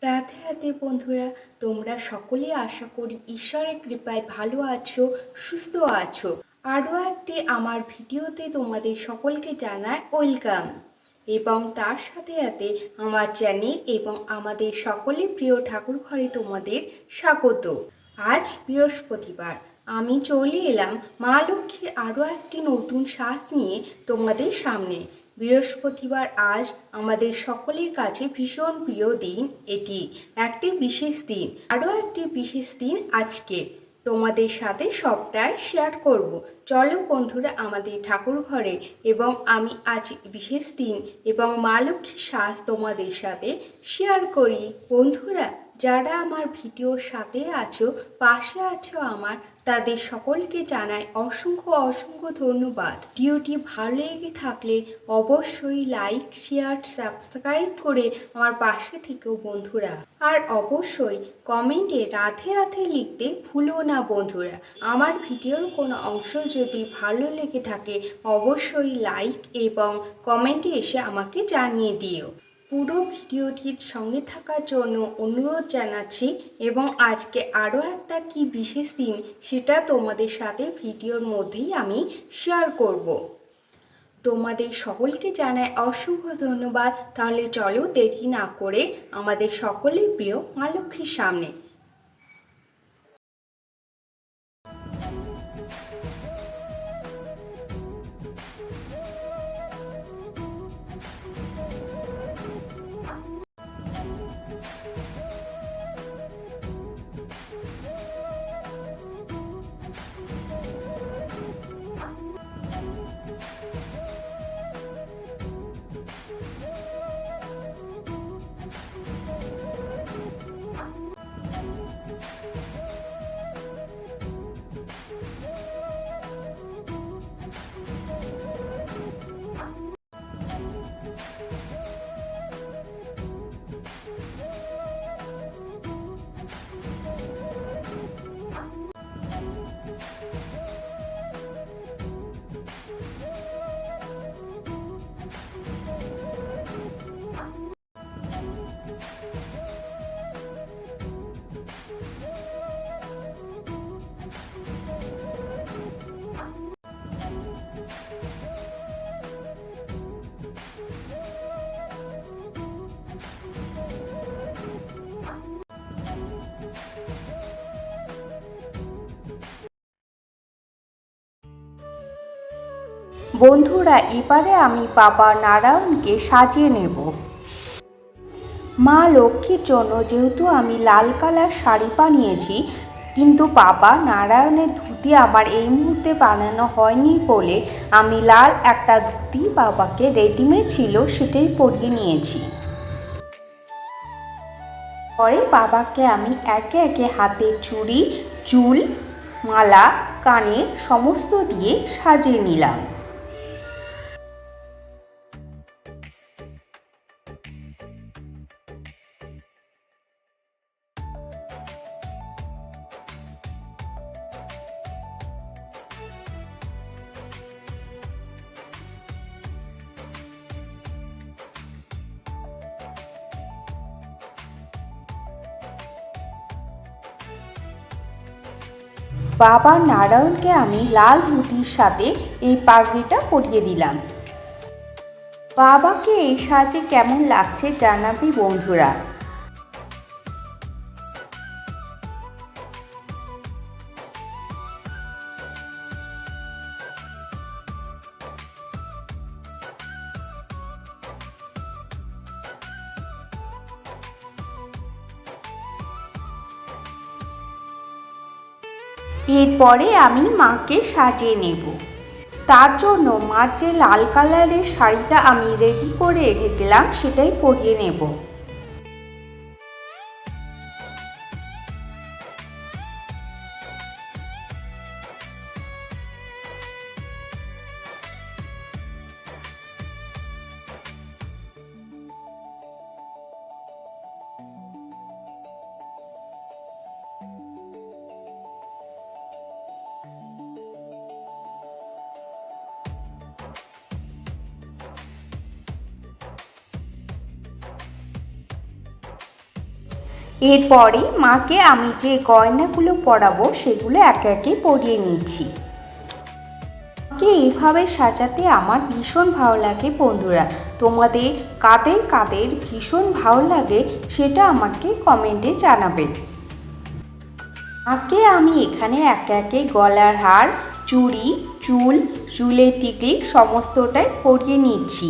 রাধে রাধে বন্ধুরা, তোমরা সকলেই আশা করি ঈশ্বরের কৃপায় ভালো আছো, সুস্থ আছো। আরও একটি আমার ভিডিওতে তোমাদের সকলকে জানাই ওয়েলকাম, এবং তার সাথে সাথে আমার চ্যানেল এবং আমাদের সকলের প্রিয় ঠাকুর ঘরে তোমাদের স্বাগত। আজ বৃহস্পতিবার, আমি চলে এলাম মা লক্ষ্মীর আরও একটি নতুন সাজ নিয়ে তোমাদের সামনে। বৃহস্পতিবার আজ আমাদের সকলের কাছে ভীষণ প্রিয় দিন। এটি একটি বিশেষ দিন, আরও একটি বিশেষ দিন আজকে তোমাদের সাথে সবটাই শেয়ার করব। চলো বন্ধুরা আমাদের ঠাকুর ঘরে, এবং আমি আজ বিশেষ দিন এবং মা লক্ষ্মীর সাজ তোমাদের সাথে শেয়ার করি। বন্ধুরা, যারা আমার ভিডিওর সাথে আছো, পাশে আছো আমার, তাদের সকলকে জানাই অসংখ্য অসংখ্য ধন্যবাদ। ভিডিওটি ভালো লেগে থাকলে অবশ্যই লাইক, শেয়ার, সাবস্ক্রাইব করে আমার পাশে থেকেও বন্ধুরা। আর অবশ্যই কমেন্টে রাধে রাধে লিখতে ভুলো না বন্ধুরা। আমার ভিডিওর কোনো অংশ যদি ভালো লেগে থাকে অবশ্যই লাইক এবং কমেন্টে এসে আমাকে জানিয়ে দিও। পুরো ভিডিওটির সঙ্গে থাকার জন্য অনুরোধ জানাচ্ছি, এবং আজকে আরও একটা কি বিশেষ দিন সেটা তোমাদের সাথে ভিডিওর মধ্যেই আমি শেয়ার করব। তোমাদের সকলকে জানাই অসংখ্য ধন্যবাদ। তাহলে চলো দেরি না করে আমাদের সকলের প্রিয় মা লক্ষ্মীর সামনে। বন্ধুরা, এবারে আমি বাবা নারায়ণকে সাজিয়ে নেব। মা লক্ষ্মীর জন্য যেহেতু আমি লাল কালার শাড়ি বানিয়েছি, কিন্তু বাবা নারায়ণের ধুতি আমার এই মুহূর্তে বানানো হয়নি বলে আমি লাল একটা ধুতি বাবাকে রেডিমেড ছিল সেটাই পরিয়ে নিয়েছি। পরে বাবাকে আমি একে একে হাতে চুড়ি, চুল, মালা, কানে সমস্ত দিয়ে সাজিয়ে নিলাম। বাবা নারায়ণকে আমি লাল ধুতির সাথে এই পাগড়িটা পরিয়ে দিলাম। বাবাকে এই সাজে কেমন লাগছে জানাবি বন্ধুরা। এরপরে আমি মাকে সাজিয়ে নেব। তার জন্য মার যে লাল কালারের শাড়িটা আমি রেডি করে রেখেছিলাম সেটাই পরিয়ে নেব। এরপরে মাকে আমি যে গয়নাগুলো পরাবো সেগুলো একে একে পরিয়ে নিচ্ছি। মাকে এইভাবে সাজাতে আমার ভীষণ ভালো লাগে বন্ধুরা। তোমাদের কাদের কাদের ভীষণ ভালো লাগে সেটা আমাকে কমেন্টে জানাবে। মাকে আমি এখানে একে একে গলার হার, চুড়ি, চুলের টিকলি সমস্তটাই পরিয়ে নিচ্ছি।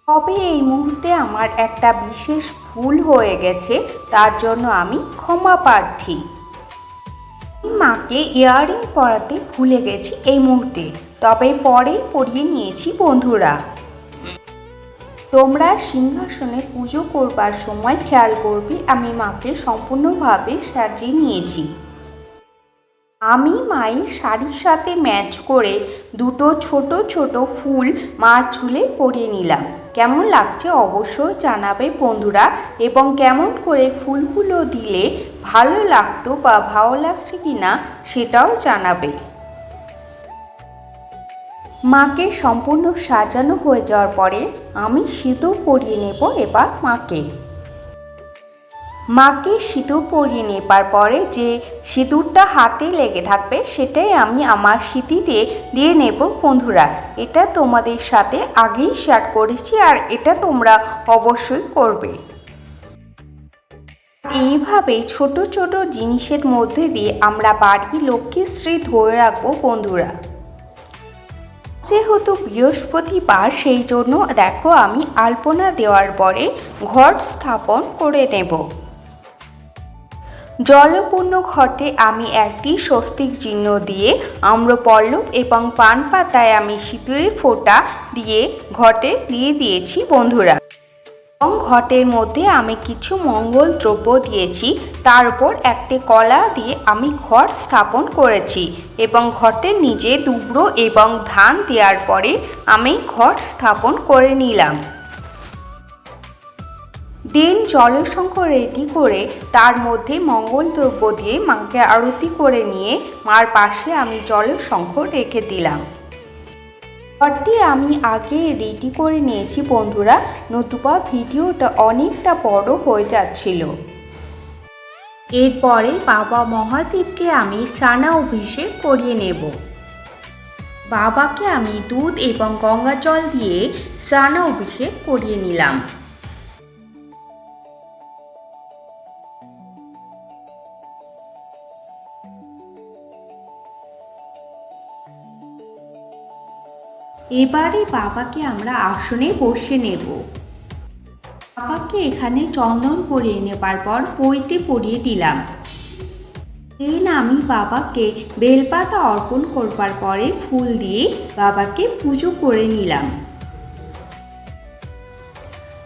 তবে এই মুহূর্তে আমার একটা বিশেষ ভুল হয়ে গেছে, তার জন্য আমি ক্ষমা প্রার্থী। মাকে ইয়াররিং পরাতে ভুলে গেছি এই মুহূর্তে, তবে পরে পরিয়ে নিয়েছি বন্ধুরা। তোমরা সিংহাসনে পুজো করবার সময় খেয়াল করবে আমি মাকে সম্পূর্ণভাবে সাজিয়ে নিয়েছি। আমি মায়ের শাড়ির সাথে ম্যাচ করে দুটো ছোট ছোট ফুল মার চুলে পরিয়ে নিলাম। কেমন লাগছে অবশ্যই জানাবে বন্ধুরা, এবং কেমন করে ফুলগুলো দিলে ভালো লাগতো বা ভালো লাগছে কি না সেটাও জানাবে। মাকে সম্পূর্ণ সাজানো হয়ে যাওয়ার পরে আমি সিঁদুর পরিয়ে নেব এবার মাকে সিঁদুর পরিয়ে নেবার পরে যে সিঁদুরটা হাতে লেগে থাকবে সেটাই আমি আমার সিঁথিতে দিয়ে নেব বন্ধুরা। এটা তোমাদের সাথে আগেই শেয়ার করেছি, আর এটা তোমরা অবশ্যই করবে। এইভাবে ছোট ছোট জিনিসের মধ্যে দিয়ে আমরা বাড়ি লক্ষ্মীশ্রী ধরে রাখবো বন্ধুরা। যেহেতু বৃহস্পতিবার সেই জন্য দেখো আমি আলপনা দেওয়ার পরে ঘট স্থাপন করে নেব। জলপূর্ণ ঘটে আমি একটি স্বস্তিক চিহ্ন দিয়ে আম্রপল্লব এবং পান পাতায় আমি সিঁদুরের ফোঁটা দিয়ে ঘটে দিয়ে দিয়েছি বন্ধুরা। এবং ঘটের মধ্যে আমি কিছু মঙ্গল দ্রব্য দিয়েছি, তার উপর একটি কলা দিয়ে আমি ঘট স্থাপন করেছি এবং ঘটের নিচে দুব্র এবং ধান দেওয়ার পরে আমি ঘট স্থাপন করে নিলাম। দেন জলশঙ্খ রেডি করে তার মধ্যে মঙ্গল দ্রব্য দিয়ে মাকে আরতি করে নিয়ে মার পাশে আমি জলশঙ্খ রেখে দিলাম। ঘরটি আমি আগে রেডি করে নিয়েছি বন্ধুরা, নতুবা ভিডিওটা অনেকটা বড় হয়ে যাচ্ছিল। এরপরে বাবা মহাদেবকে আমি স্নান অভিষেক করিয়ে নেব। বাবাকে আমি দুধ এবং গঙ্গা জল দিয়ে স্নান অভিষেক করিয়ে নিলাম। এবারে বাবাকে আমরা আসনে বসে নেব। বাবাকে এখানে চন্দন পরিয়ে নেবার পর পৈতে পরিয়ে দিলাম। দেন আমি বাবাকে বেলপাতা অর্পণ করবার পরে ফুল দিয়ে বাবাকে পুজো করে নিলাম।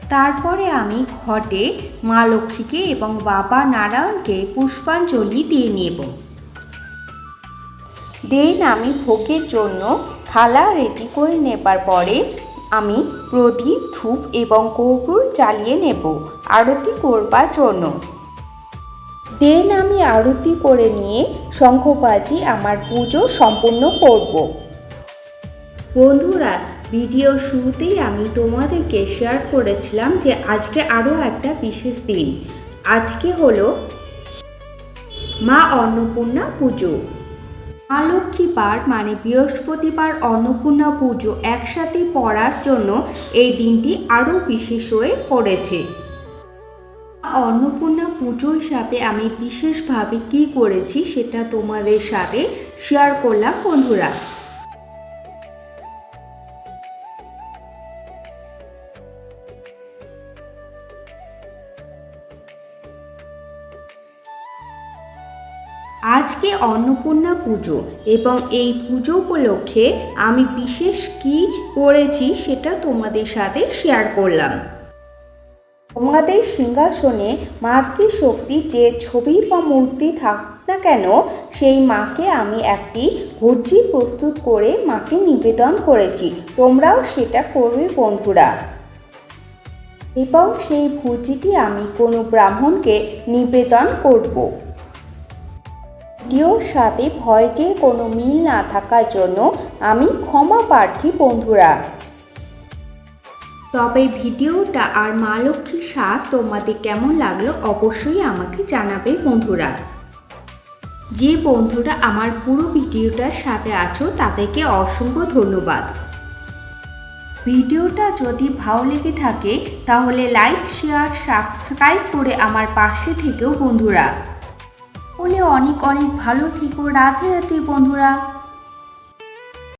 তারপরে আমি ঘটে মা লক্ষ্মীকে এবং বাবা নারায়ণকে পুষ্পাঞ্জলি দিয়ে নেব। দেন আমি ভোগের জন্য থালা রেডি করে নেবার পরে আমি প্রদীপ, ধূপ এবং কর্পূর জ্বালিয়ে নেব আরতি করবার জন্য। দেন আমি আরতি করে নিয়ে শঙ্খ বাজিয়ে আমার পুজো সম্পূর্ণ করব। বন্ধুরা, ভিডিও শুরুতেই আমি তোমাদেরকে শেয়ার করেছিলাম যে আজকে আরও একটা বিশেষ দিন। আজকে হলো মা অন্নপূর্ণা পুজো। মা লক্ষ্মীবার মানে বৃহস্পতিবার অন্নপূর্ণা পুজো একসাথে পড়ার জন্য এই দিনটি আরও বিশেষ হয়ে পড়েছে। অন্নপূর্ণা পুজো হিসাবে আমি বিশেষভাবে কি করেছি সেটা তোমাদের সাথে শেয়ার করলাম বন্ধুরা। আজকে অন্নপূর্ণা পুজো এবং এই পুজো উপলক্ষে আমি বিশেষ কি করেছি সেটা তোমাদের সাথে শেয়ার করলাম। তোমাদের সিংহাসনে মাতৃশক্তির যে ছবি বা মূর্তি থাক না কেন সেই মাকে আমি একটি ভোজি প্রস্তুত করে মাকে নিবেদন করেছি। তোমরাও সেটা করবে বন্ধুরা। এবং সেই ভোজিটি আমি কোনো ব্রাহ্মণকে নিবেদন করব। ভিডিওর সাথে ভয়েসের কোনো মিল না থাকার জন্য আমি ক্ষমা প্রার্থী বন্ধুরা। তবে ভিডিওটা আর মা লক্ষ্মীর সাজ তোমাদের কেমন লাগলো অবশ্যই আমাকে জানাবে বন্ধুরা। যে বন্ধুরা আমার পুরো ভিডিওটার সাথে আছো তাদেরকে অসংখ্য ধন্যবাদ। ভিডিওটা যদি ভালো লেগে থাকে তাহলে লাইক, শেয়ার, সাবস্ক্রাইব করে আমার পাশে থেকেও বন্ধুরা। বলে অনেক অনেক ভালো থেকো। রাধে রাধে বন্ধুরা।